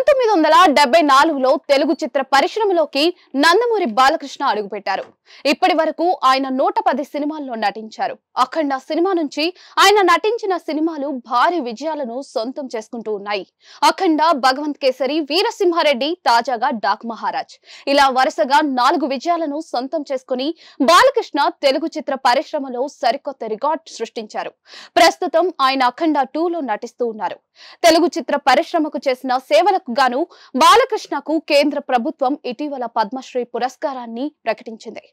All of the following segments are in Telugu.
1974లో తెలుగు చిత్ర పరిశ్రమలోకి నందమూరి బాలకృష్ణ అడుగుపెట్టారు. ఇప్పటి వరకు ఆయన 110 సినిమాల్లో నటించారు. అఖండ సినిమా నుంచి ఆయన నటించిన సినిమాలు భారీ విజయాలను సొంతం చేసుకుంటూ ఉన్నాయి. అఖండ, భగవంత్ కేసరి, వీరసింహారెడ్డి, తాజాగా డాక్ మహారాజ్ ఇలా వరుసగా 4 విజయాలను సొంతం చేసుకుని బాలకృష్ణ తెలుగు చిత్ర పరిశ్రమలో సరికొత్త రికార్డ్ సృష్టించారు. ప్రస్తుతం ఆయన అఖండ 2లో నటిస్తూ ఉన్నారు. తెలుగు చిత్ర పరిశ్రమకు చేసిన సేవలకు గాను బాలకృష్ణకు కేంద్ర ప్రభుత్వం ఇటీవల పద్మశ్రీ పురస్కారాన్ని ప్రకటించింది.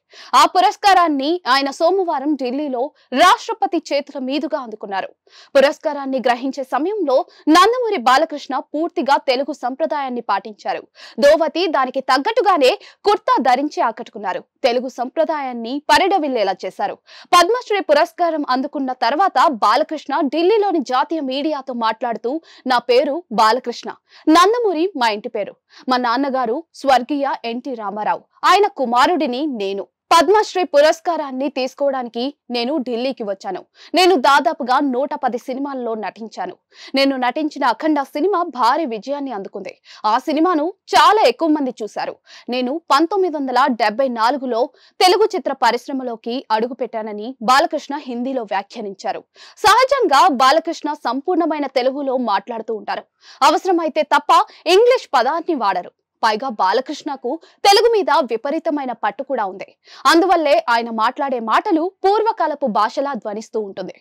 ఆ పురస్కారాన్ని ఆయన సోమవారం ఢిల్లీలో రాష్ట్రపతి చేతుల మీదుగా అందుకున్నారు. పురస్కారాన్ని గ్రహించే సమయంలో నందమూరి బాలకృష్ణ పూర్తిగా తెలుగు సంప్రదాయాన్ని పాటించారు. దోవతి దానికి తగ్గట్టుగానే కుర్తా ధరించి ఆకట్టుకున్నారు. తెలుగు సంప్రదాయాన్ని పరిడవిల్లేలా చేశారు. పద్మశ్రీ పురస్కారం అందుకున్న తర్వాత బాలకృష్ణ ఢిల్లీలోని జాతీయ మీడియాతో మాట్లాడుతూ, నా పేరు బాలకృష్ణ, నందమూరి మా ఇంటి పేరు. మా నాన్నగారు స్వర్గీయ ఎన్టీ రామారావు, ఆయన కుమారుడిని నేను. పద్మశ్రీ పురస్కారాన్ని తీసుకోవడానికి నేను ఢిల్లీకి వచ్చాను. నేను దాదాపుగా 110 సినిమాల్లో నటించాను. నేను నటించిన అఖండ సినిమా భారీ విజయాన్ని అందుకుంది. ఆ సినిమాను చాలా ఎక్కువ మంది చూశారు. నేను 1974లో తెలుగు చిత్ర పరిశ్రమలోకి అడుగుపెట్టానని బాలకృష్ణ హిందీలో వ్యాఖ్యానించారు. సహజంగా బాలకృష్ణ సంపూర్ణమైన తెలుగులో మాట్లాడుతూ ఉంటారు. అవసరమైతే తప్ప ఇంగ్లీష్ పదాన్ని వాడరు. పైగా బాలకృష్ణకు తెలుగు మీద విపరీతమైన పట్టు కూడా ఉంది. అందువల్లే ఆయన మాట్లాడే మాటలు పూర్వకాలపు భాషలా ధ్వనిస్తూ ఉంటుంది.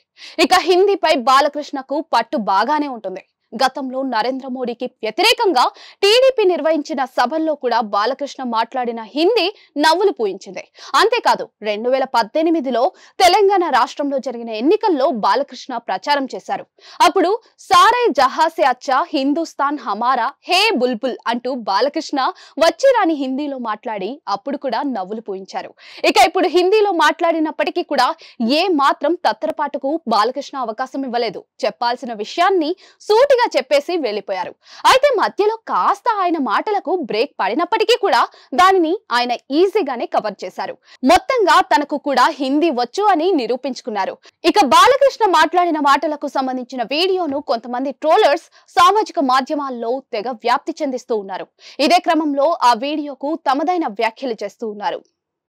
ఇక హిందీపై బాలకృష్ణకు పట్టు బాగానే ఉంటుంది. గతంలో నరేంద్ర మోడీకి వ్యతిరేకంగా టీడీపీ నిర్వహించిన సభల్లో కూడా బాలకృష్ణ మాట్లాడిన హిందీ నవ్వులు పూయించింది. అంతేకాదు 2018లో తెలంగాణ రాష్ట్రంలో జరిగిన ఎన్నికల్లో బాలకృష్ణ ప్రచారం చేశారు. అప్పుడు సారే జహాసే అచ్చా హిందుస్థాన్ హమారా హే బుల్బుల్ అంటూ బాలకృష్ణ వచ్చిరాని హిందీలో మాట్లాడి అప్పుడు కూడా నవ్వులు పూయించారు. ఇక ఇప్పుడు హిందీలో మాట్లాడినప్పటికీ కూడా ఏ మాత్రం తత్తరపాటుకు బాలకృష్ణ అవకాశం ఇవ్వలేదు. చెప్పాల్సిన విషయాన్ని సూటిగా చెప్పేసి వెళ్లిపోయారు. అయితే మధ్యలో కాస్త ఆయన మాటలకు బ్రేక్ పడినప్పటికీ కూడా దానిని ఆయన ఈజీగానే కవర్ చేశారు. మొత్తంగా తనకు కూడా హిందీ వచ్చు అని నిరూపించుకున్నారు. ఇక బాలకృష్ణ మాట్లాడిన మాటలకు సంబంధించిన వీడియోను కొంతమంది ట్రోలర్స్ సామాజిక మాధ్యమాల్లో తెగ వ్యాప్తి చెందిస్తూ ఉన్నారు. ఇదే క్రమంలో ఆ వీడియోకు తమదైన వ్యాఖ్యలు చేస్తూ ఉన్నారు.